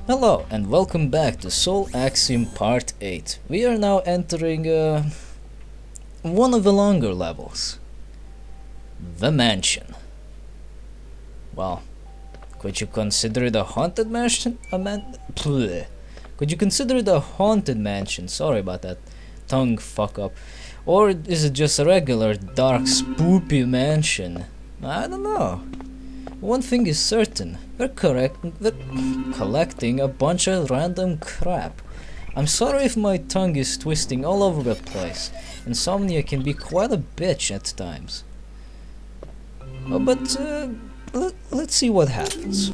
Hello and welcome back to Soul Axiom Part 8. We are now entering one of the longer levels. The mansion. Well, could you consider it a haunted mansion? Could you consider it a haunted mansion? Sorry about that tongue fuck up. Or is it just a regular dark spoopy mansion? I don't know. One thing is certain, they're collecting a bunch of random crap. I'm sorry if my tongue is twisting all over the place. Insomnia can be quite a bitch at times. Let's see what happens.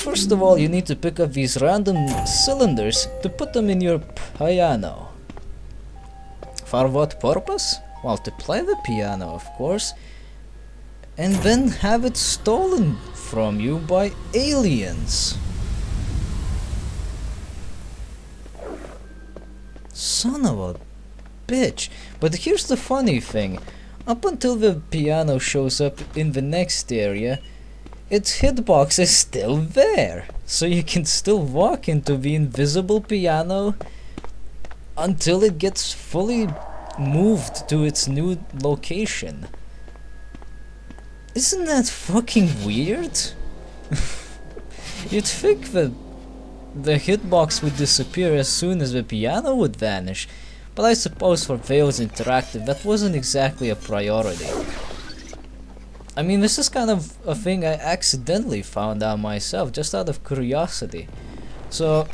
First of all, you need to pick up these random cylinders to put them in your piano. For what purpose? Well, to play the piano, of course. And then have it stolen from you by aliens. Son of a bitch. But here's the funny thing. Up until the piano shows up in the next area, its hitbox is still there. So you can still walk into the invisible piano until it gets fully moved to its new location. Isn't that fucking weird? You'd think the hitbox would disappear as soon as the piano would vanish, but I suppose for Veil's Interactive that wasn't exactly a priority. I mean, this is kind of a thing I accidentally found out myself, just out of curiosity. So,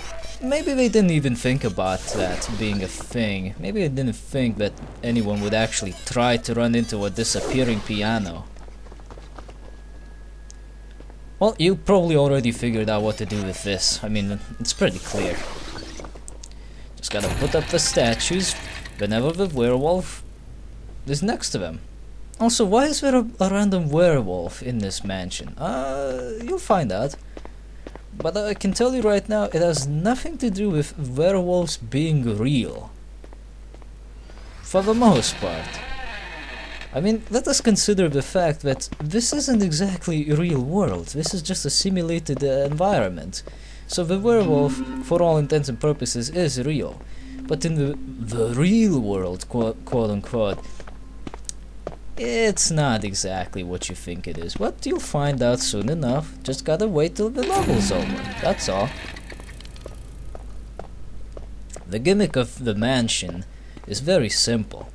maybe they didn't even think about that being a thing. Maybe they didn't think that anyone would actually try to run into a disappearing piano. Well, you probably already figured out what to do with this. I mean, it's pretty clear. Just gotta put up the statues whenever the werewolf is next to them. Also, why is there a random werewolf in this mansion? You'll find out. But I can tell you right now, it has nothing to do with werewolves being real. For the most part. I mean, let us consider the fact that this isn't exactly a real world, this is just a simulated environment. So the werewolf, for all intents and purposes, is real. But in the real world, quote unquote, it's not exactly what you think it is. But you'll find out soon enough, just gotta wait till the level's over, that's all. The gimmick of the mansion is very simple.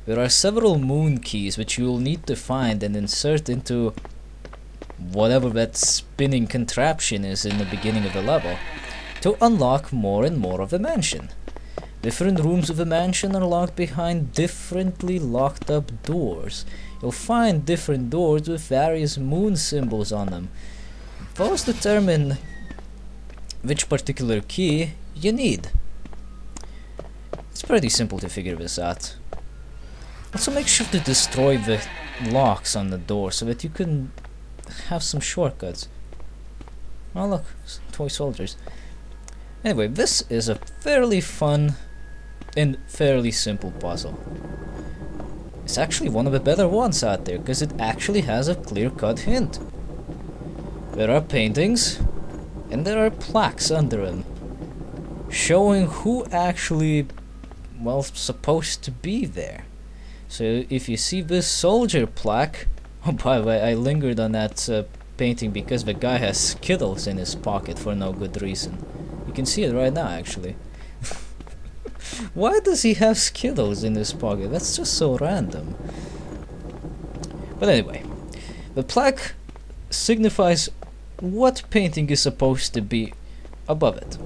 There are several moon keys which you will need to find and insert into whatever that spinning contraption is in the beginning of the level to unlock more and more of the mansion. Different rooms of the mansion are locked behind differently locked up doors. You'll find different doors with various moon symbols on them. Those determine which particular key you need. It's pretty simple to figure this out. Also, make sure to destroy the locks on the door so that you can have some shortcuts. Oh look, toy soldiers. Anyway, this is a fairly fun and fairly simple puzzle. It's actually one of the better ones out there because it actually has a clear-cut hint. There are paintings and there are plaques under them showing who actually, well, supposed to be there. So if you see this soldier plaque, oh by the way, I lingered on that painting because the guy has Skittles in his pocket for no good reason. You can see it right now actually. Why does he have Skittles in his pocket? That's just so random. But anyway, the plaque signifies what painting is supposed to be above it.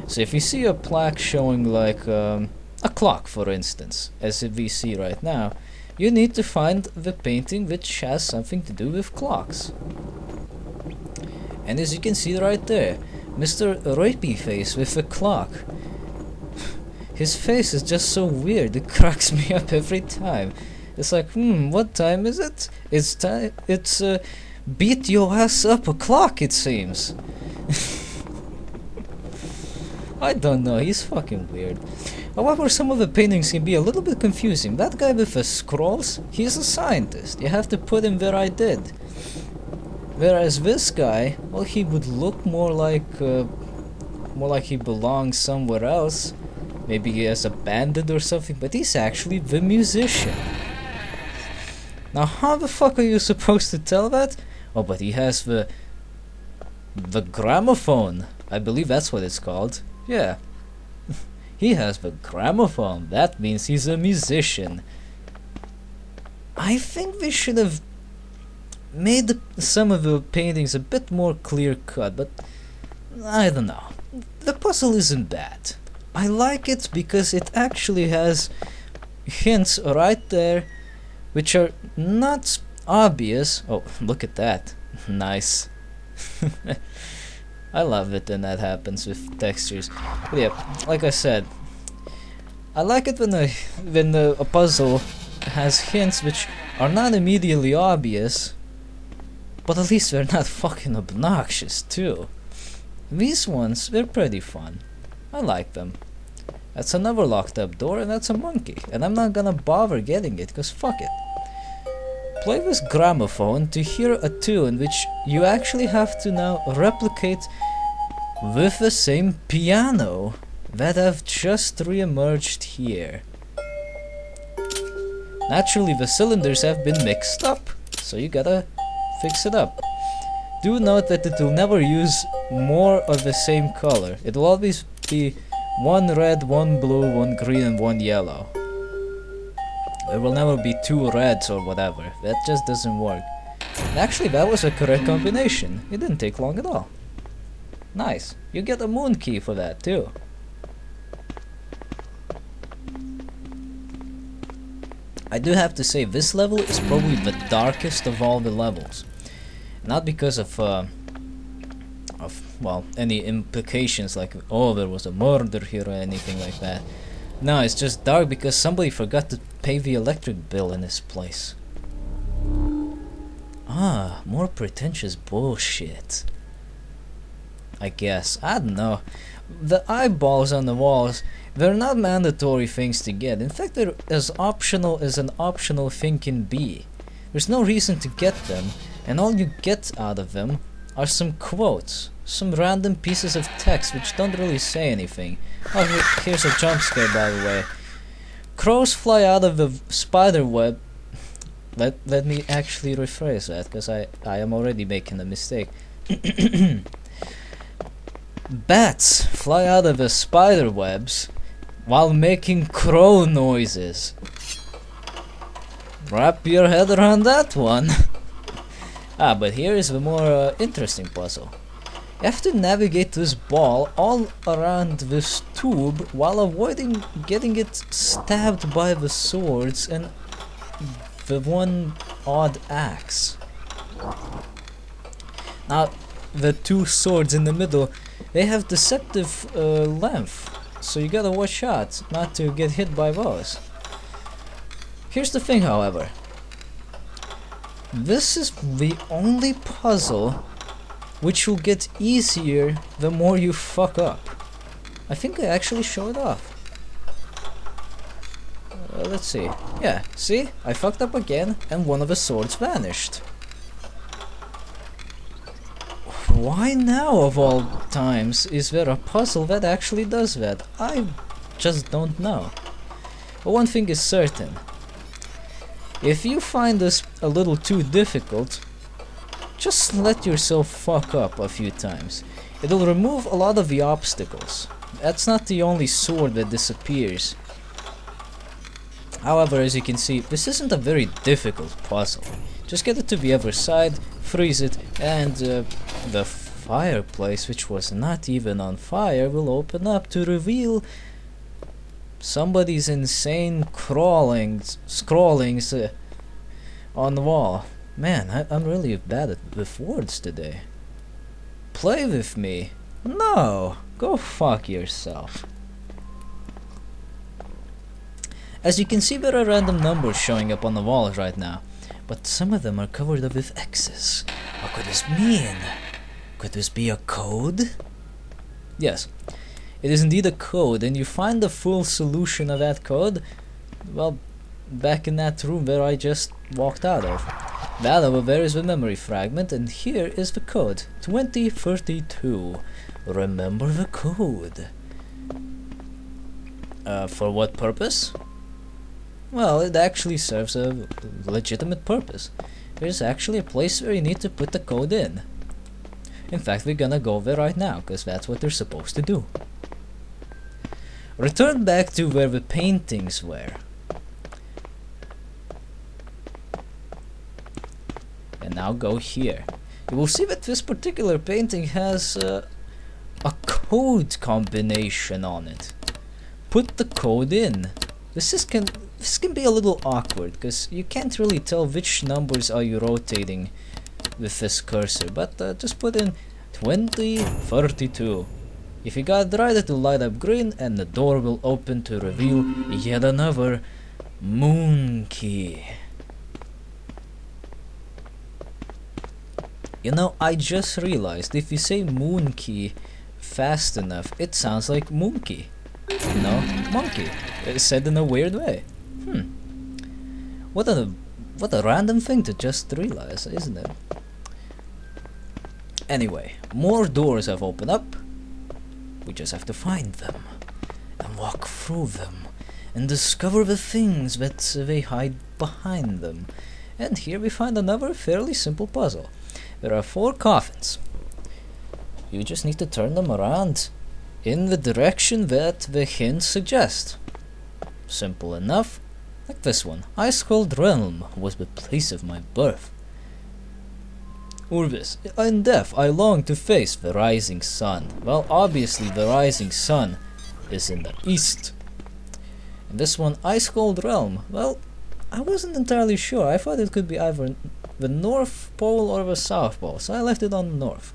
So if you see a plaque showing like a clock, for instance, as we see right now, you need to find the painting which has something to do with clocks. And as you can see right there, Mr. Rapey Face with the clock. His face is just so weird, it cracks me up every time. It's like, what time is it? It's beat your ass up o'clock, it seems. I don't know, he's fucking weird. However, some of the paintings can be a little bit confusing. That guy with the scrolls, he's a scientist. You have to put him where I did. Whereas this guy, well, he would look more like he belongs somewhere else. Maybe he has a bandit or something, but he's actually the musician. Now, how the fuck are you supposed to tell that? Oh, but he has the gramophone. I believe that's what it's called. Yeah. He has the gramophone. That means he's a musician. I think we should have made some of the paintings a bit more clear-cut, but I don't know. The puzzle isn't bad. I like it because it actually has hints right there which are not obvious. Oh, look at that. Nice. I love it when that happens with textures. But yeah, like I said, I like it when a puzzle has hints which are not immediately obvious, but at least they're not fucking obnoxious too. These ones, they're pretty fun. I like them. That's another locked up door, and that's a monkey. And I'm not gonna bother getting it, cause fuck it. Play this gramophone to hear a tune which you actually have to now replicate with the same piano that have just re-emerged here. Naturally, the cylinders have been mixed up, so you gotta fix it up. Do note that it will never use more of the same color. It will always be one red, one blue, one green, and one yellow. There will never be two reds or whatever. That just doesn't work. And actually, that was a correct combination. It didn't take long at all. Nice. You get a moon key for that too. I do have to say, this level is probably the darkest of all the levels. Not because of well, any implications like, oh, there was a murder here or anything like that. No, it's just dark because somebody forgot to pay the electric bill in this place. Ah, more pretentious bullshit. I guess. I don't know. The eyeballs on the walls, they're not mandatory things to get. In fact, they're as optional as an optional thing can be. There's no reason to get them, and all you get out of them are some quotes. Some random pieces of text which don't really say anything. Oh, here's a jump scare, by the way. Crows fly out of the spider web. Let me actually rephrase that, because I am already making a mistake. Bats fly out of the spider webs while making crow noises. Wrap your head around that one. Ah, but here is the more interesting puzzle. You have to navigate this ball all around this tube while avoiding getting it stabbed by the swords and the one odd axe. Now, the two swords in the middle, they have deceptive length, so you gotta watch out not to get hit by those. Here's the thing, however. This is the only puzzle which will get easier the more you fuck up. I think I actually show it off. Let's see. Yeah, see? I fucked up again and one of the swords vanished. Why now, of all times, is there a puzzle that actually does that? I just don't know. But one thing is certain. If you find this a little too difficult, just let yourself fuck up a few times. It'll remove a lot of the obstacles. That's not the only sword that disappears. However, as you can see, this isn't a very difficult puzzle. Just get it to the other side, freeze it, and the fireplace, which was not even on fire, will open up to reveal somebody's insane scrawlings on the wall. Man, I'm really bad with words today. Play with me? No, go fuck yourself. As you can see, there are random numbers showing up on the walls right now, but some of them are covered up with X's. What could this mean? Could this be a code? Yes, it is indeed a code, and you find the full solution of that code, well, back in that room where I just walked out of. Value varies with memory fragment, and here is the code 2032. Remember the code. For what purpose? Well, it actually serves a legitimate purpose. There's actually a place where you need to put the code in. In fact, we're gonna go there right now, because that's what they're supposed to do. Return back to where the paintings were. And now go here. You will see that this particular painting has a code combination on it. Put the code in. This can be a little awkward because you can't really tell which numbers are you rotating with this cursor, but just put in 2032. If you got it right, it will light up green and the door will open to reveal yet another moon key. You know, I just realized if you say moon key fast enough, it sounds like monkey. You know, monkey. It's said in a weird way. What a random thing to just realize, isn't it? Anyway, more doors have opened up. We just have to find them and walk through them and discover the things that they hide behind them. And here we find another fairly simple puzzle. There are 4 coffins. You just need to turn them around in the direction that the hints suggest. Simple enough. Like this one. Ice-cold realm was the place of my birth. Or this. In death I long to face the rising sun. Well, obviously the rising sun is in the east. And this one, Ice-cold realm. Well, I wasn't entirely sure. I thought it could be either the North Pole or the South Pole, so I left it on the North.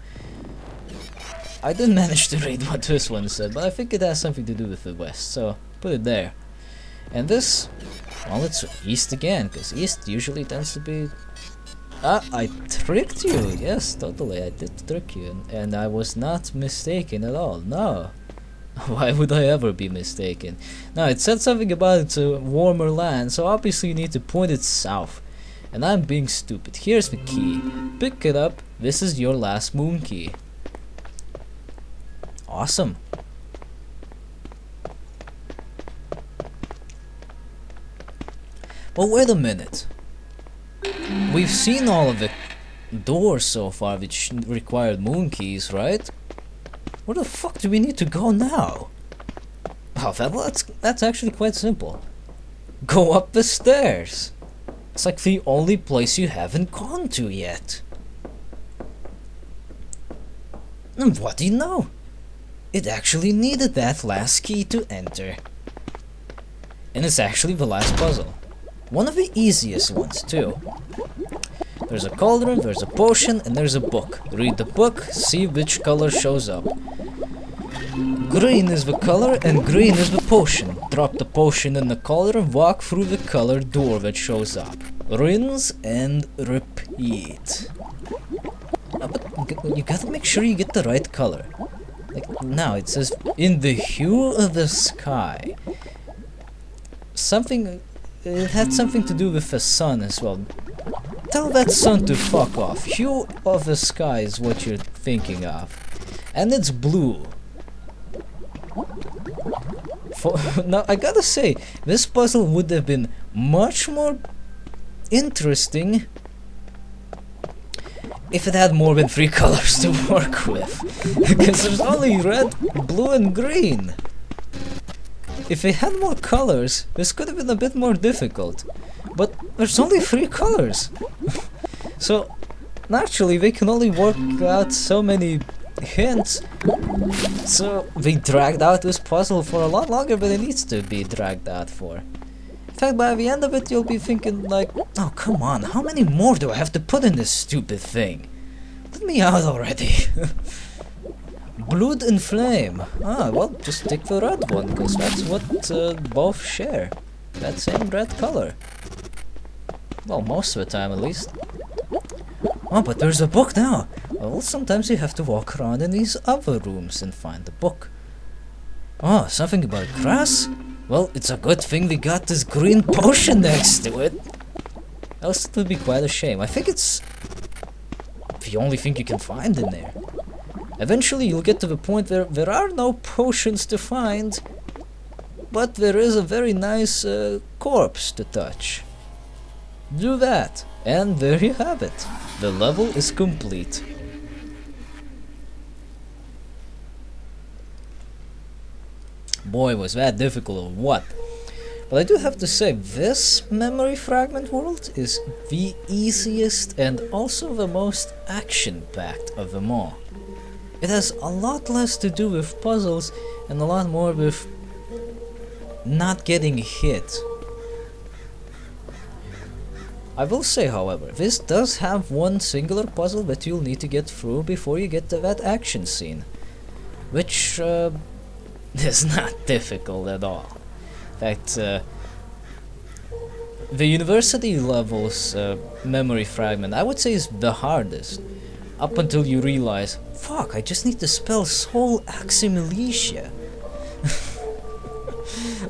I didn't manage to read what this one said, but I think it has something to do with the West, so put it there. And this, well, it's East again, because East usually tends to be... Ah, I tricked you! Yes, totally, I did trick you, and I was not mistaken at all, no. Why would I ever be mistaken? Now, it said something about it's a warmer land, so obviously you need to point it south. And I'm being stupid. Here's the key. Pick it up. This is your last moon key. Awesome. But wait a minute. We've seen all of the doors so far which required moon keys, right? Where the fuck do we need to go now? Oh, that's actually quite simple. Go up the stairs. It's like the only place you haven't gone to yet. And what do you know? It actually needed that last key to enter. And it's actually the last puzzle. One of the easiest ones too. There's a cauldron, there's a potion, and there's a book. Read the book, see which color shows up. Green is the color and green is the potion. Drop the potion in the cauldron, walk through the colored door that shows up. Rinse and repeat. But you gotta make sure you get the right color. Like now it says in the hue of the sky. It had something to do with the sun as well. Tell that sun to fuck off. Hue of the sky is what you're thinking of. And it's blue. Now I gotta say, this puzzle would have been much more interesting if it had more than 3 colors to work with. Because there's only red, blue and green. If it had more colors, this could have been a bit more difficult. But there's only 3 colors. So naturally they can only work out so many hints. So they dragged out this puzzle for a lot longer than it needs to be dragged out for. In fact, by the end of it you'll be thinking like, oh come on, how many more do I have to put in this stupid thing? Let me out already. Blood and flame. Ah, well, just take the red one, because that's what both share. That same red color. Well, most of the time at least. Oh, but there's a book now. Well, sometimes you have to walk around in these other rooms and find the book. Oh, something about grass? Well, it's a good thing we got this green potion next to it. else it would be quite a shame. I think it's the only thing you can find in there. Eventually you'll get to the point where there are no potions to find, but there is a very nice corpse to touch. Do that, and there you have it. The level is complete. Boy, was that difficult or what? But I do have to say, this memory fragment world is the easiest and also the most action-packed of them all. It has a lot less to do with puzzles and a lot more with not getting hit. I will say, however, this does have one singular puzzle that you'll need to get through before you get to that action scene, which is not difficult at all. In fact, the university levels memory fragment, I would say, is the hardest, up until you realize, fuck, I just need to spell soul Axiom.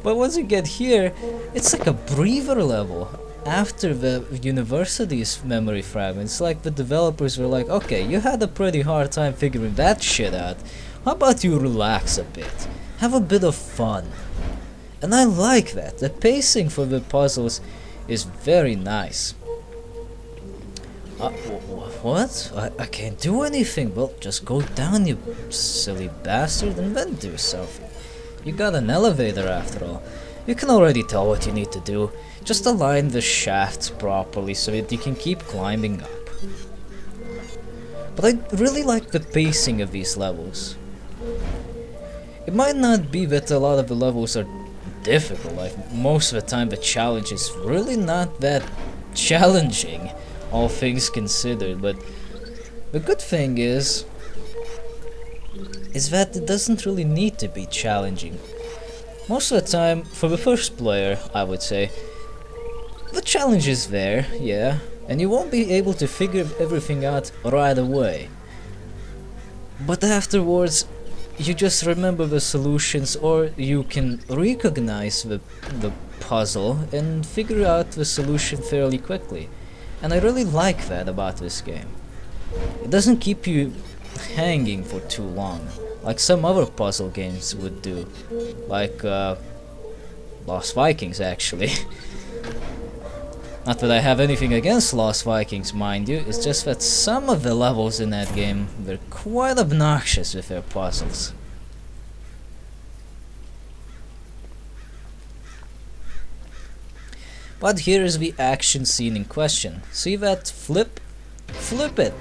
But once you get here, it's like a breather level. After the university's memory fragments, like the developers were like, okay, you had a pretty hard time figuring that shit out. How about you relax a bit? Have a bit of fun. And I like that. The pacing for the puzzles is very nice. What? I can't do anything. Well, just go down, you silly bastard, and then do something. You got an elevator after all. You can already tell what you need to do. Just align the shafts properly so that you can keep climbing up. But I really like the pacing of these levels. It might not be that a lot of the levels are difficult, like most of the time the challenge is really not that challenging, all things considered, but the good thing is that it doesn't really need to be challenging. Most of the time, for the first player, I would say, the challenge is there, yeah, and you won't be able to figure everything out right away. But afterwards, you just remember the solutions, or you can recognize the puzzle and figure out the solution fairly quickly. And I really like that about this game. It doesn't keep you hanging for too long, like some other puzzle games would do, like Lost Vikings actually. Not that I have anything against Lost Vikings, mind you, it's just that some of the levels in that game were quite obnoxious with their puzzles. But here is the action scene in question. See that flip? Flip it!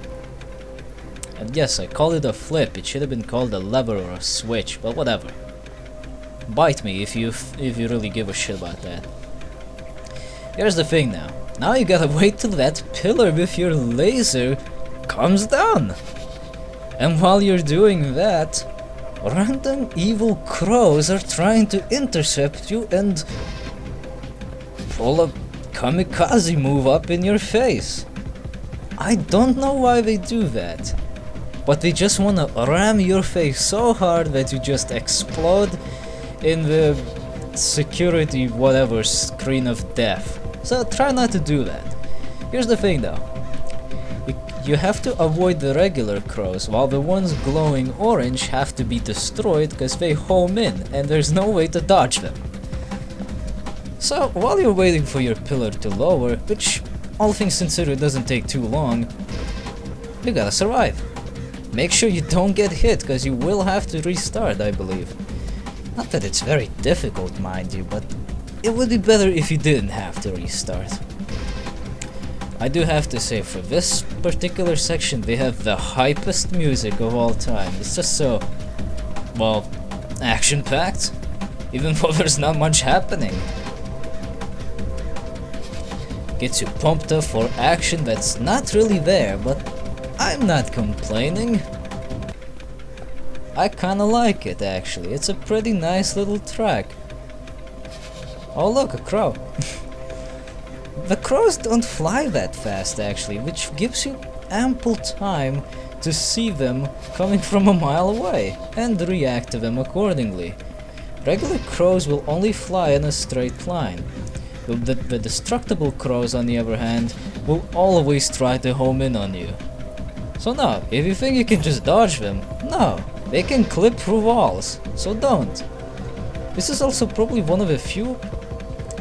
And yes, I call it a flip, it should have been called a lever or a switch, but whatever. Bite me if you really give a shit about that. Here's the thing now. Now you gotta wait till that pillar with your laser comes down. And while you're doing that, random evil crows are trying to intercept you and pull a kamikaze move up in your face. I don't know why they do that, but they just wanna ram your face so hard that you just explode in the security whatever screen of death. So try not to do that. Here's the thing though. You have to avoid the regular crows, while the ones glowing orange have to be destroyed because they home in and there's no way to dodge them. So while you're waiting for your pillar to lower, which all things considered doesn't take too long, you gotta survive. Make sure you don't get hit because you will have to restart, I believe. Not that it's very difficult, mind you, but it would be better if you didn't have to restart. I do have to say, for this particular section, they have the hypest music of all time. It's just so, well, action-packed, even though there's not much happening. Gets you pumped up for action that's not really there, but I'm not complaining. I kinda like it actually, it's a pretty nice little track. Oh look, a crow. The crows don't fly that fast actually, which gives you ample time to see them coming from a mile away and react to them accordingly. Regular crows will only fly in a straight line, The destructible crows, on the other hand, will always try to home in on you. So no, if you think you can just dodge them, no, they can clip through walls, so don't. This is also probably one of the few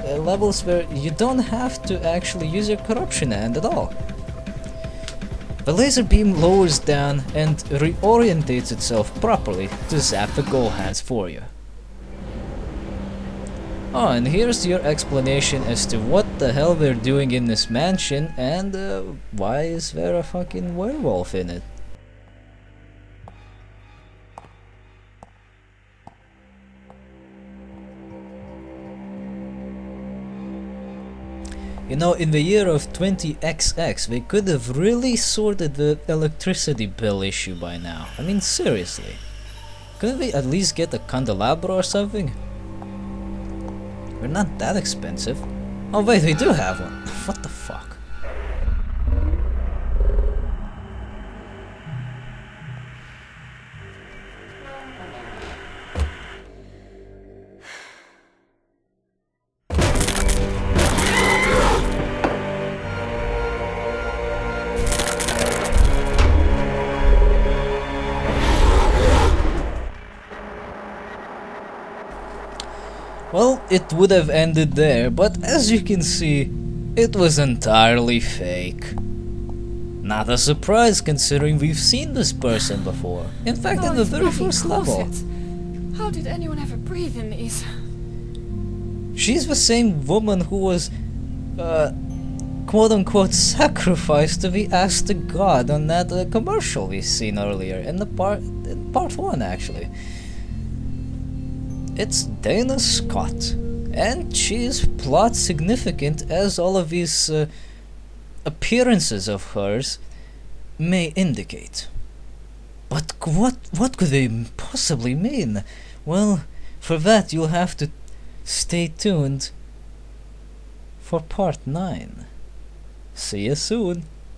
levels where you don't have to actually use your corruption hand at all. The laser beam lowers down and reorientates itself properly to zap the goal hands for you. Oh, and here's your explanation as to what the hell they're doing in this mansion and why is there a fucking werewolf in it. You know, in the year of 20XX, they could have really sorted the electricity bill issue by now. I mean, seriously. Couldn't we at least get a candelabra or something? They're not that expensive. Oh wait, we do have one. What the fuck? Well, it would have ended there, but as you can see, it was entirely fake. Not a surprise considering we've seen this person before. In fact, in the very first level. How did anyone ever breathe in these? She's the same woman who was, quote-unquote sacrificed to be asked to God on that commercial we've seen earlier, in part 1 actually. It's Dana Scott, and she's plot significant as all of these appearances of hers may indicate. But what could they possibly mean? Well, for that you'll have to stay tuned for part 9. See you soon.